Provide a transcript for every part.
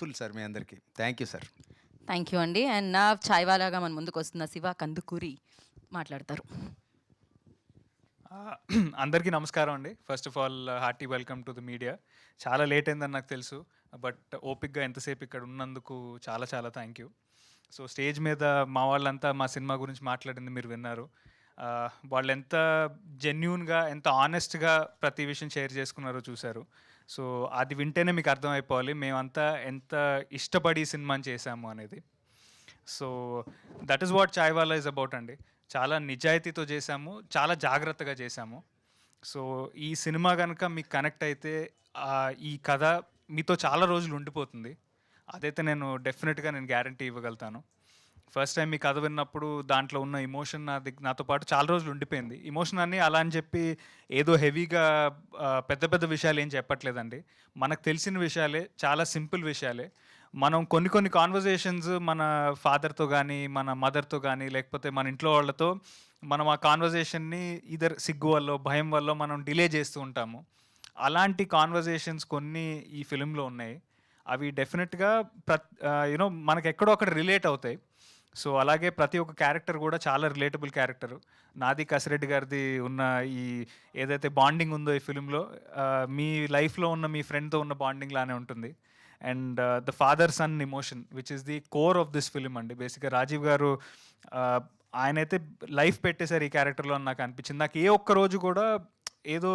Full sir మీ అందరికీ. Thank you sir. Thank you అండి. And నా ఛాయ్‌వాలాగా మన ముందుకు వస్తున్న శివ కందుకూరి మాట్లాడతారు. అందరికీ నమస్కారం అండి. First of all hearty welcome to the media. చాలా లేట్ అయిందని నాకు తెలుసు. బట్ ఓపిక్గా ఎంతసేపు ఇక్కడ ఉన్నందుకు చాలా చాలా థ్యాంక్ యూ. సో స్టేజ్ మీద మా వాళ్ళంతా మా సినిమా గురించి మాట్లాడింది మీరు విన్నారు. వాళ్ళు ఎంత జెన్యూన్గా, ఎంత ఆనెస్ట్గా ప్రతి విషయం షేర్ చేసుకున్నారో చూశారు. సో అది వింటేనే మీకు అర్థమైపోవాలి మేమంతా ఎంత ఇష్టపడి ఈ సినిమాని చేశాము అనేది. So that is what Chaiwala is about అండి. చాలా నిజాయితీతో చేశాము, చాలా జాగ్రత్తగా చేశాము. సో ఈ సినిమా కనుక మీకు కనెక్ట్ అయితే ఈ కథ మీతో చాలా రోజులు ఉండిపోతుంది. అదైతే నేను డెఫినెట్గా గ్యారంటీ ఇవ్వగలుగుతాను. ఫస్ట్ టైం మీ కథ విన్నప్పుడు దాంట్లో ఉన్న ఎమోషన్ నాతో పాటు చాలా రోజులు ఉండిపోయింది. ఎమోషన్ అన్నీ అలా అని చెప్పి ఏదో హెవీగా పెద్ద పెద్ద విషయాలు ఏం చెప్పట్లేదండి. మనకు తెలిసిన విషయాలే, చాలా సింపుల్ విషయాలే. మనం కొన్ని కొన్ని కాన్వర్జేషన్స్ మన ఫాదర్తో కానీ, మన మదర్తో కానీ, లేకపోతే మన ఇంట్లో వాళ్ళతో మనం ఆ కాన్వర్జేషన్ని ఇదర్ సిగ్గు వల్ల, భయం వల్ల మనం డిలే చేస్తూ ఉంటాము. అలాంటి కాన్వర్జేషన్స్ కొన్ని ఈ ఫిలింలో ఉన్నాయి. అవి డెఫినెట్గా మనకు ఎక్కడో అక్కడ రిలేట్ అవుతాయి. సో అలాగే ప్రతి ఒక్క క్యారెక్టర్ కూడా చాలా రిలేటబుల్ క్యారెక్టర్. నాది కసిరెడ్డి గారిది ఉన్న ఈ ఏదైతే బాండింగ్ ఉందో ఈ ఫిలింలో, మీ లైఫ్లో ఉన్న మీ ఫ్రెండ్తో ఉన్న బాండింగ్ లానే ఉంటుంది. And the father son emotion which is the core of this film అండి. బేసిక్గా రాజీవ్ గారు ఆయనైతే లైఫ్ పెట్టేశారు ఈ క్యారెక్టర్లో అని నాకు అనిపించింది. నాకు ఏ ఒక్క రోజు కూడా ఏదో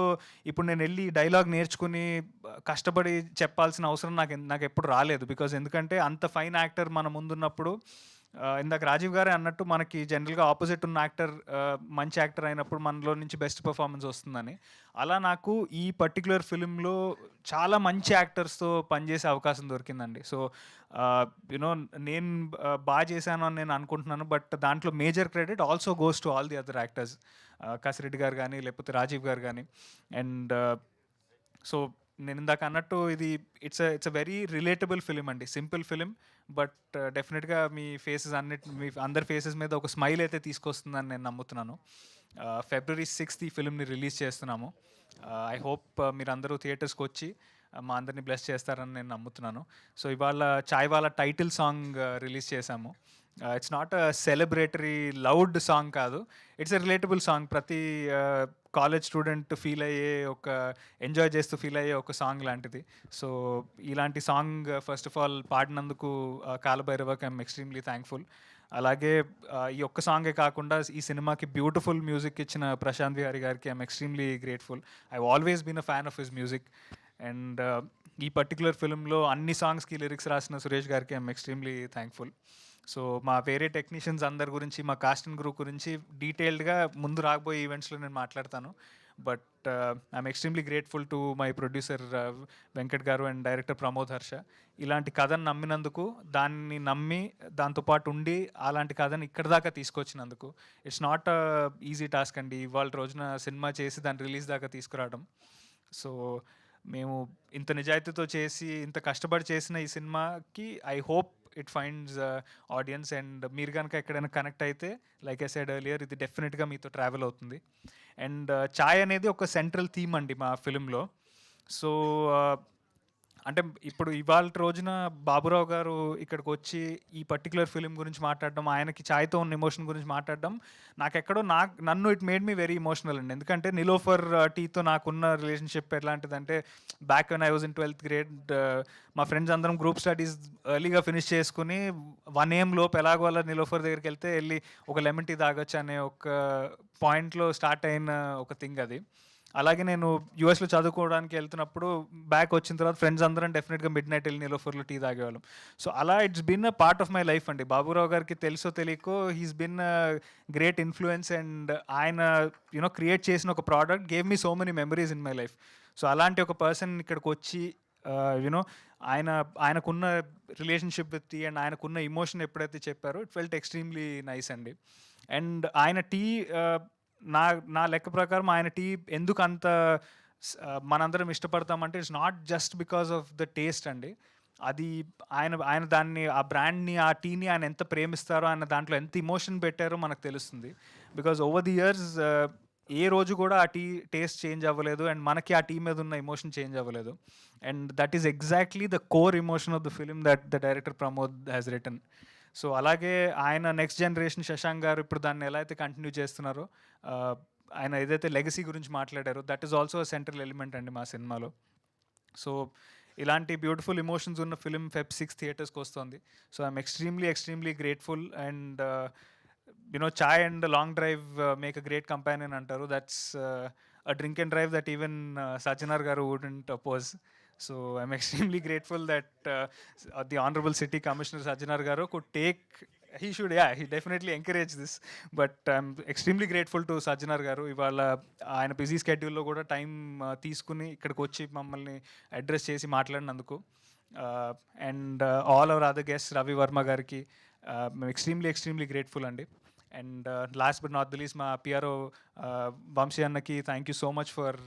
ఇప్పుడు నేను వెళ్ళి డైలాగ్ నేర్చుకుని కష్టపడి చెప్పాల్సిన అవసరం నాకు ఎప్పుడు రాలేదు. బికాజ్ ఎందుకంటే అంత ఫైన్ యాక్టర్ మన ముందున్నప్పుడు, ఇందాక రాజీవ్ గారే అన్నట్టు మనకి జనరల్గా ఆపోజిట్ ఉన్న యాక్టర్ మంచి యాక్టర్ అయినప్పుడు మనలో నుంచి బెస్ట్ పర్ఫార్మెన్స్ వస్తుందని, అలా నాకు ఈ పర్టికులర్ ఫిలింలో చాలా మంచి యాక్టర్స్తో పనిచేసే అవకాశం దొరికిందండి. సో నేను బాగా చేశాను అని నేను అనుకుంటున్నాను. బట్ దాంట్లో major credit also goes to all the other actors. Kasireddy గారు కానీ, లేకపోతే రాజీవ్ గారు కానీ. అండ్ సో నేను ఇందాక అన్నట్టు ఇది it's a very relatable film అండి. సింపుల్ ఫిలిం, బట్ డెఫినెట్గా మీ అందరి ఫేసెస్ మీద ఒక స్మైల్ అయితే తీసుకొస్తుందని నేను నమ్ముతున్నాను. February 6th ఈ ఫిలింని రిలీజ్ చేస్తున్నాము. ఐ హోప్ మీరందరూ థియేటర్స్కి వచ్చి మా అందరినీ బ్లెస్ చేస్తారని నేను నమ్ముతున్నాను. సో ఇవాళ చాయ్వాలా టైటిల్ సాంగ్ రిలీజ్ చేశాము. It's not a celebratory loud song కాదు, ఇట్స్ ఎ రిలేటబుల్ సాంగ్. ప్రతి కాలేజ్ స్టూడెంట్ ఫీల్ అయ్యే ఒక ఎంజాయ్ చేస్తూ ఫీల్ అయ్యే ఒక సాంగ్ లాంటిది. సో ఇలాంటి సాంగ్ ఫస్ట్ ఆఫ్ ఆల్ పాడినందుకు కాలభైరవకి ఐఎమ్ ఎక్స్ట్రీమ్లీ థ్యాంక్ఫుల్. అలాగే ఈ ఒక్క సాంగే కాకుండా ఈ సినిమాకి బ్యూటిఫుల్ మ్యూజిక్ ఇచ్చిన ప్రశాంత్ విహారీ గారికి I'm extremely grateful. I always been a fan of his music. And ఈ పర్టికులర్ ఫిలింలో అన్ని సాంగ్స్కి లిరిక్స్ రాసిన సురేష్ గారికి ఐఎమ్ ఎక్స్ట్రీమ్లీ థ్యాంక్ఫుల్. సో మా వేరే టెక్నీషియన్స్ అందరి గురించి, మా కాస్ట్ అండ్ గ్రూప్ గురించి డీటెయిల్డ్గా ముందు రాబోయే ఈవెంట్స్లో నేను మాట్లాడతాను. But I'm extremely grateful to my producer Venkat గారు అండ్ డైరెక్టర్ ప్రమోద్ హర్ష. ఇలాంటి కథను నమ్మినందుకు, దాన్ని నమ్మి దాంతోపాటు ఉండి అలాంటి కథను ఇక్కడ దాకా తీసుకొచ్చినందుకు. ఇట్స్ నాట్ ఈజీ టాస్క్ అండి ఇవాళ రోజున సినిమా చేసి దాన్ని రిలీజ్ దాకా తీసుకురావడం. సో మేము ఇంత నిజాయితీతో చేసి, ఇంత కష్టపడి చేసిన ఈ సినిమాకి I hope it finds audience. And మీరు కనుక ఎక్కడైనా కనెక్ట్ అయితే, లైక్ ఐ సెడ్ ఎర్లియర్, ఇది డెఫినెట్గా మీతో ట్రావెల్ అవుతుంది. అండ్ చాయ్ అనేది ఒక సెంట్రల్ థీమ్ అండి మా ఫిలింలో. సో అంటే ఇప్పుడు ఇవాళ రోజున బాబురావు గారు ఇక్కడికి వచ్చి ఈ పర్టికులర్ ఫిలిం గురించి మాట్లాడడం, ఆయనకి ఛాయ్తో ఉన్న ఎమోషన్ గురించి మాట్లాడడం, నాకెక్కడో నన్ను it made me very emotional అండి. ఎందుకంటే నిలోఫర్ టీతో నాకున్న రిలేషన్షిప్ ఎలాంటిదంటే, back when I was in 12th grade, మా ఫ్రెండ్స్ అందరం గ్రూప్ స్టడీస్ ఎర్లీగా ఫినిష్ చేసుకుని 1 AM లోపు ఎలాగో అలా నిలోఫర్ దగ్గరికి వెళ్తే వెళ్ళి ఒక లెమన్ టీ తాగొచ్చు అనే ఒక పాయింట్లో స్టార్ట్ అయిన ఒక థింగ్ అది. అలాగే నేను యూఎస్లో చదువుకోవడానికి వెళ్తున్నప్పుడు బ్యాక్ వచ్చిన తర్వాత ఫ్రెండ్స్ అందరం డెఫినెట్గా మిడ్ నైట్ వెళ్ళి నిలోఫర్లో టీ తాగేవాళ్ళం. సో అలా it's been a part of my life అండి. బాబురావు గారికి తెలుసో తెలియకో he's been great influence. And ఆయన క్రియేట్ చేసిన ఒక product gave me so many memories in my life. So అలాంటి ఒక పర్సన్ ఇక్కడికి వచ్చి ఆయనకున్న రిలేషన్షిప్ విత్ టీ అండ్ ఆయనకున్న ఎమోషన్ ఎప్పుడైతే చెప్పారో, ఇట్ ఫెల్ట్ ఎక్స్ట్రీమ్లీ నైస్ అండి. అండ్ ఆయన టీ నా లెక్క ప్రకారం ఆయన టీ ఎందుకు అంత మనందరం ఇష్టపడతామంటే, it's not just because of the taste అండి. అది ఆయన దాన్ని, ఆ బ్రాండ్ని, ఆ టీని ఆయన ఎంత ప్రేమిస్తారో, ఆయన దాంట్లో ఎంత ఇమోషన్ పెట్టారో మనకు తెలుస్తుంది. బికాజ్ ఓవర్ ది ఇయర్స్ ఏ రోజు కూడా ఆ టీ టేస్ట్ చేంజ్ అవ్వలేదు అండ్ మనకి ఆ టీ మీద ఉన్న ఎమోషన్ చేంజ్ అవ్వలేదు. And that is exactly the core emotion of the film that the director Pramod has written. So అలాగే ఆయన నెక్స్ట్ జనరేషన్ శశాంక్ గారు ఇప్పుడు దాన్ని ఎలా అయితే కంటిన్యూ చేస్తున్నారో, ఆయన ఏదైతే లెగసీ గురించి మాట్లాడారో that is also central element అండి మా సినిమాలో. సో ఇలాంటి బ్యూటిఫుల్ ఎమోషన్స్ ఉన్న ఫిలిం Feb 6 థియేటర్స్కి వస్తుంది. So I'm extremely grateful and chai and long drive make a great companion అంటారు. That's a drink and drive that even Sachinar garu wouldn't oppose. So I'm extremely grateful that the Honorable City Commissioner Sachinar garu could take, he definitely encourage this. But I'm extremely grateful to Sachinar garu. Ivala ఆయన busy స్కెడ్యూల్లో కూడా time తీసుకుని ఇక్కడికి వచ్చి మమ్మల్ని address చేసి మాట్లాడినందుకు. And all our other guest Ravi Varma గారికి మేము ఎక్స్ట్రీమ్లీ గ్రేట్ఫుల్ అండి. And last but not the least మా పిఆర్ఓ వంశీ అన్నకి thank you so much for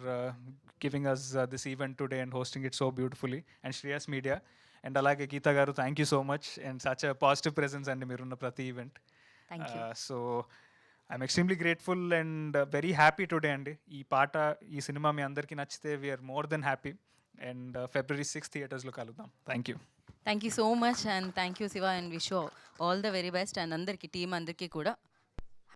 giving us this event today and hosting it so beautifully. And Shreyas media and అలాగే గీత గారు thank you so much and such a positive presence అండి మీరున్న ప్రతి event. Thank you. So I'm extremely grateful and very happy today అండి. ఈ పాట ఈ సినిమా మీ అందరికీ నచ్చితే we're more than happy. And February 6 థియేటర్స్లో కలుద్దాం. Thank you. Thank you so much and thank you Shiva and wish all the very best and అందరికీ టీం అందరికీ కూడా